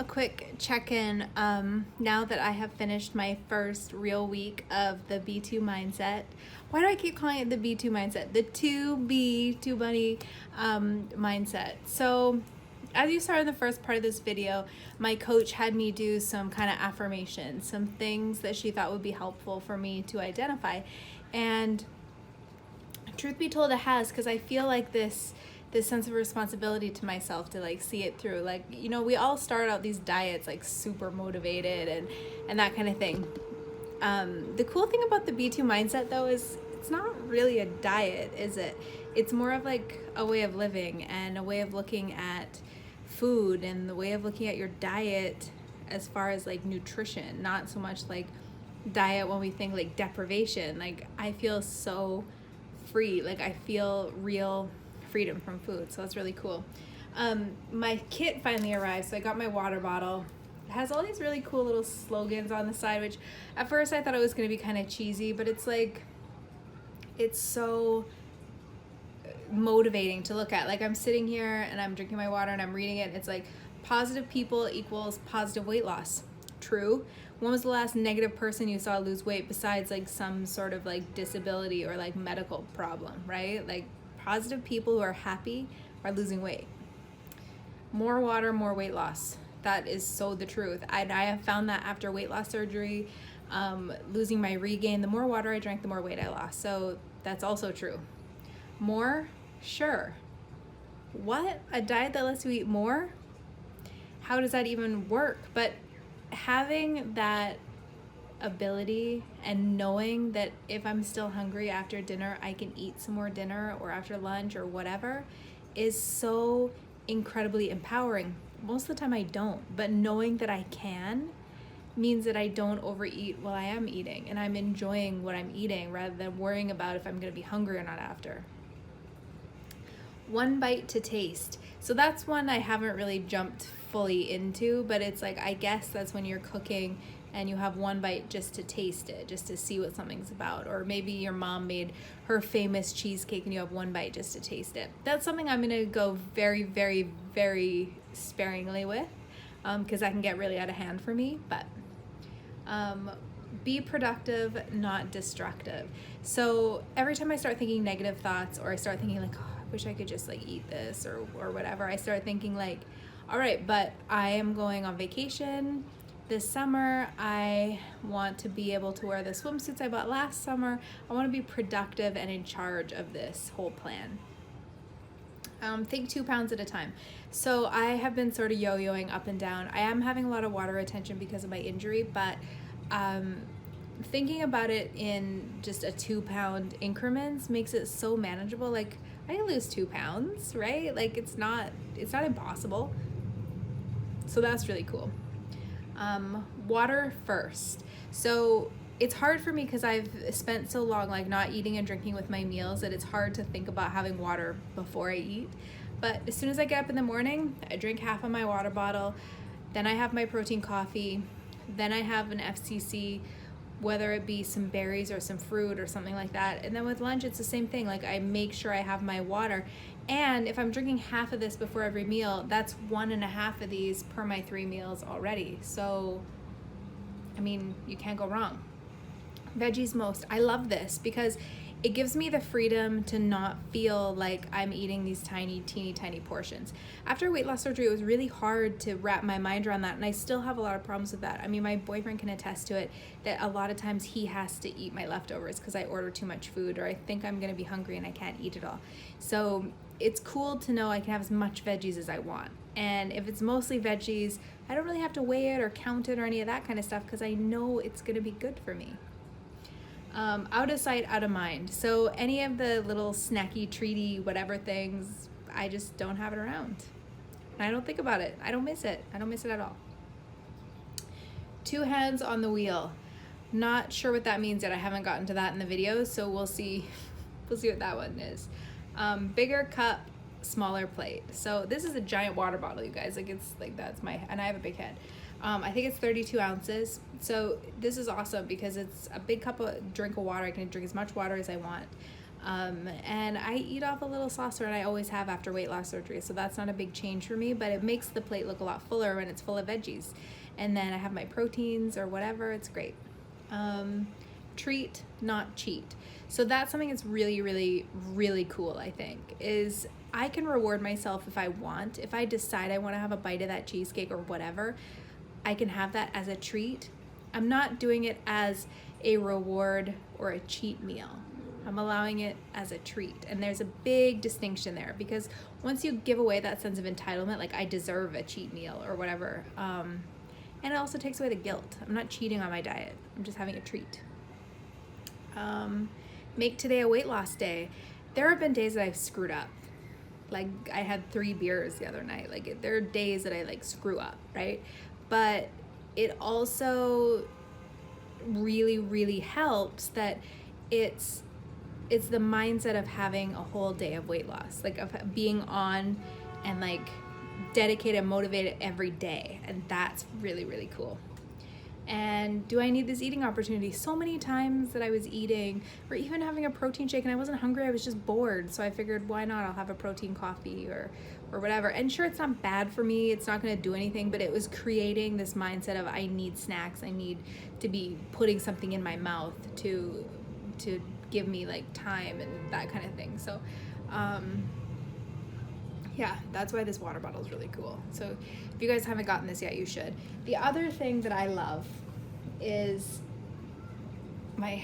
a quick check-in now that I have finished my first real week of the B2 mindset. Why do I keep calling it the B2 mindset? The 2B, Two Bunny mindset. So as you saw in the first part of this video, my coach had me do some kind of affirmations, some things that she thought would be helpful for me to identify. And truth be told, it has, because I feel like this sense of responsibility to myself to like see it through. Like, you know, we all start out these diets like super motivated and that kind of thing. The cool thing about the B2 mindset though is it's not really a diet, is it? It's more of like a way of living and a way of looking at food and the way of looking at your diet as far as like nutrition, not so much like diet when we think like deprivation. Like I feel so free, like I feel real freedom from food, so that's really cool. My kit finally arrived, so I got my water bottle. It has all these really cool little slogans on the side, which at first I thought it was going to be kind of cheesy, but it's like, it's so motivating to look at. Like I'm sitting here and I'm drinking my water and I'm reading it, and it's like positive people equals positive weight loss. True. When was the last negative person you saw lose weight besides like some sort of like disability or like medical problem, right? Like positive people who are happy are losing weight. More water, more weight loss. That is so the truth. I have found that after weight loss surgery, losing my regain, the more water I drank, the more weight I lost. So that's also true. More? Sure. What? A diet that lets you eat more? How does that even work? But having that ability and knowing that if I'm still hungry after dinner, I can eat some more dinner or after lunch or whatever is so incredibly empowering. Most of the time I don't, but knowing that I can means that I don't overeat while I am eating and I'm enjoying what I'm eating rather than worrying about if I'm going to be hungry or not after. One bite to taste. So that's one I haven't really jumped fully into, but it's like, I guess that's when you're cooking and you have one bite just to taste it, just to see what something's about. Or maybe your mom made her famous cheesecake and you have one bite just to taste it. That's something I'm gonna go very, very, very sparingly with, because that can get really out of hand for me. But be productive, not destructive. So every time I start thinking negative thoughts, or I start thinking like, oh, I wish I could just like eat this or whatever, I start thinking like, all right, but I am going on vacation this summer. I want to be able to wear the swimsuits I bought last summer. I want to be productive and in charge of this whole plan. Think 2 pounds at a time. So I have been sort of yo-yoing up and down. I am having a lot of water retention because of my injury, but thinking about it in just a 2 pound increments makes it so manageable. Like I can lose 2 pounds, right? Like it's not impossible. So that's really cool. Water first. So it's hard for me because I've spent so long like not eating and drinking with my meals that it's hard to think about having water before I eat. But as soon as I get up in the morning, I drink half of my water bottle, then I have my protein coffee, then I have an FCC, whether it be some berries or some fruit or something like that. And then with lunch, it's the same thing. Like I make sure I have my water. And if I'm drinking half of this before every meal, that's 1.5 of these per my 3 meals already. So, I mean, you can't go wrong. Veggies most. I love this because it gives me the freedom to not feel like I'm eating these teeny tiny portions. After weight loss surgery, it was really hard to wrap my mind around that, and I still have a lot of problems with that. I mean, my boyfriend can attest to it, that a lot of times he has to eat my leftovers because I order too much food, or I think I'm gonna be hungry and I can't eat it all. So it's cool to know I can have as much veggies as I want. And if it's mostly veggies, I don't really have to weigh it or count it or any of that kind of stuff because I know it's gonna be good for me. Out of sight, out of mind. So any of the little snacky, treaty, whatever things, I just don't have it around. And I don't think about it. I don't miss it. I don't miss it at all. 2 hands on the wheel. Not sure what that means yet. I haven't gotten to that in the video, so we'll see. We'll see what that one is. Bigger cup, smaller plate. So this is a giant water bottle, you guys. Like it's like and I have a big head. I think it's 32 ounces. So this is awesome because it's a big drink of water. I can drink as much water as I want. And I eat off a little saucer, and I always have after weight loss surgery, so that's not a big change for me, but it makes the plate look a lot fuller when it's full of veggies. And then I have my proteins or whatever. It's great. Treat, not cheat. So that's something that's really, really, really cool, I think, is I can reward myself if I want. If I decide I want to have a bite of that cheesecake or whatever, I can have that as a treat. I'm not doing it as a reward or a cheat meal. I'm allowing it as a treat. And there's a big distinction there, because once you give away that sense of entitlement, like I deserve a cheat meal or whatever, and it also takes away the guilt. I'm not cheating on my diet. I'm just having a treat. Make today a weight loss day. There have been days that I've screwed up. Like I had 3 beers the other night. Like there are days that I like screw up, right? But it also really, really helps that it's the mindset of having a whole day of weight loss, like of being on and like dedicated, motivated every day. And that's really, really cool. And do I need this eating opportunity? So many times that I was eating or even having a protein shake and I wasn't hungry, I was just bored. So I figured, why not? I'll have a protein coffee or whatever. And sure, it's not bad for me. It's not going to do anything, but it was creating this mindset of I need snacks. I need to be putting something in my mouth to give me like time and that kind of thing. So, yeah, that's why this water bottle is really cool. So if you guys haven't gotten this yet, you should. The other thing that I love is my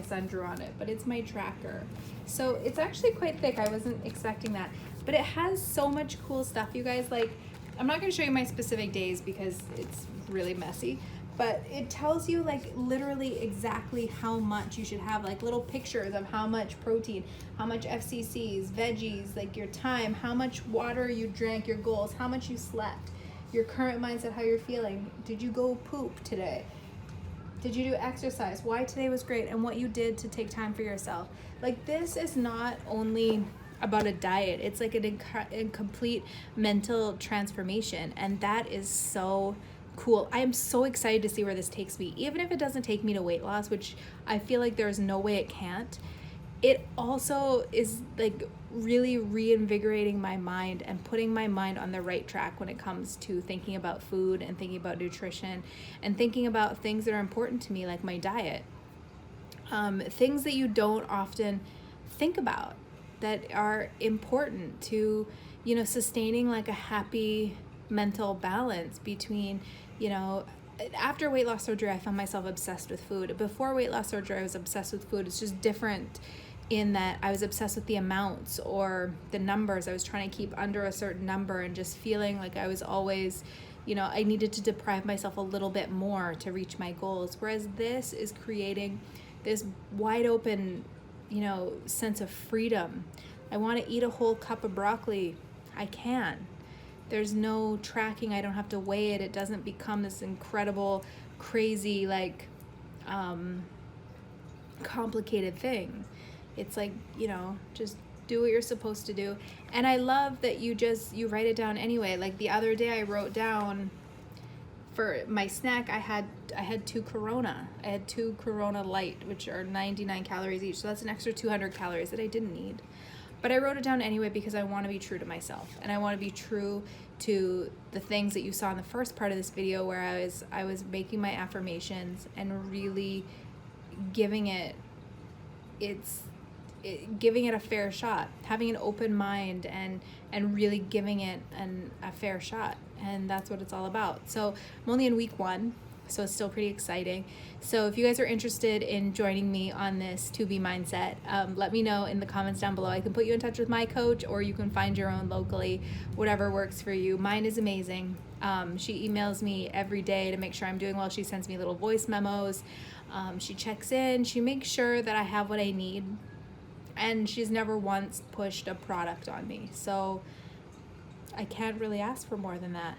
son drew on it, but it's my tracker. So it's actually quite thick. I wasn't expecting that, but it has so much cool stuff, you guys. Like, I'm not going to show you my specific days because it's really messy, but it tells you like literally exactly how much you should have, like little pictures of how much protein, how much FCCs, veggies, like your time, how much water you drank, your goals, how much you slept, your current mindset, how you're feeling. Did you go poop today? Did you do exercise? Why today was great, and what you did to take time for yourself. Like, this is not only about a diet, it's like a complete mental transformation, and that is so cool. I am so excited to see where this takes me. Even if it doesn't take me to weight loss, which I feel like there's no way it can't, it also is like really reinvigorating my mind and putting my mind on the right track when it comes to thinking about food and thinking about nutrition and thinking about things that are important to me, like my diet. Things that you don't often think about that are important to, sustaining like a happy mental balance between, after weight loss surgery, I found myself obsessed with food. Before weight loss surgery, I was obsessed with food. It's just different in that I was obsessed with the amounts or the numbers. I was trying to keep under a certain number and just feeling like I was always, I needed to deprive myself a little bit more to reach my goals. Whereas this is creating this wide open, sense of freedom. I want to eat a whole cup of broccoli. I can. There's no tracking. I don't have to weigh it. It doesn't become this incredible, crazy, like, complicated thing. It's like, just do what you're supposed to do. And I love that you write it down anyway. Like the other day I wrote down for my snack, I had 2 Corona. I had 2 Corona Light, which are 99 calories each. So that's an extra 200 calories that I didn't need. But I wrote it down anyway because I want to be true to myself, and I want to be true to the things that you saw in the first part of this video, where I was making my affirmations and really giving it a fair shot, having an open mind and really giving it a fair shot. And that's what it's all about. So I'm only in week 1, so it's still pretty exciting. So if you guys are interested in joining me on this To Be mindset, let me know in the comments down below. I can put you in touch with my coach, or you can find your own locally, whatever works for you. Mine is amazing. She emails me every day to make sure I'm doing well. She sends me little voice memos. She checks in. She makes sure that I have what I need. And she's never once pushed a product on me. So I can't really ask for more than that.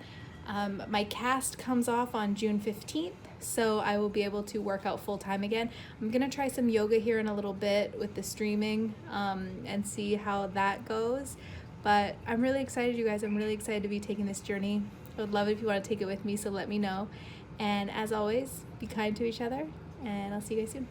My cast comes off on June 15th, so I will be able to work out full time again. I'm gonna try some yoga here in a little bit with the streaming and see how that goes. But I'm really excited, you guys. I'm really excited to be taking this journey. I would love it if you want to take it with me, so let me know. And as always, be kind to each other, and I'll see you guys soon.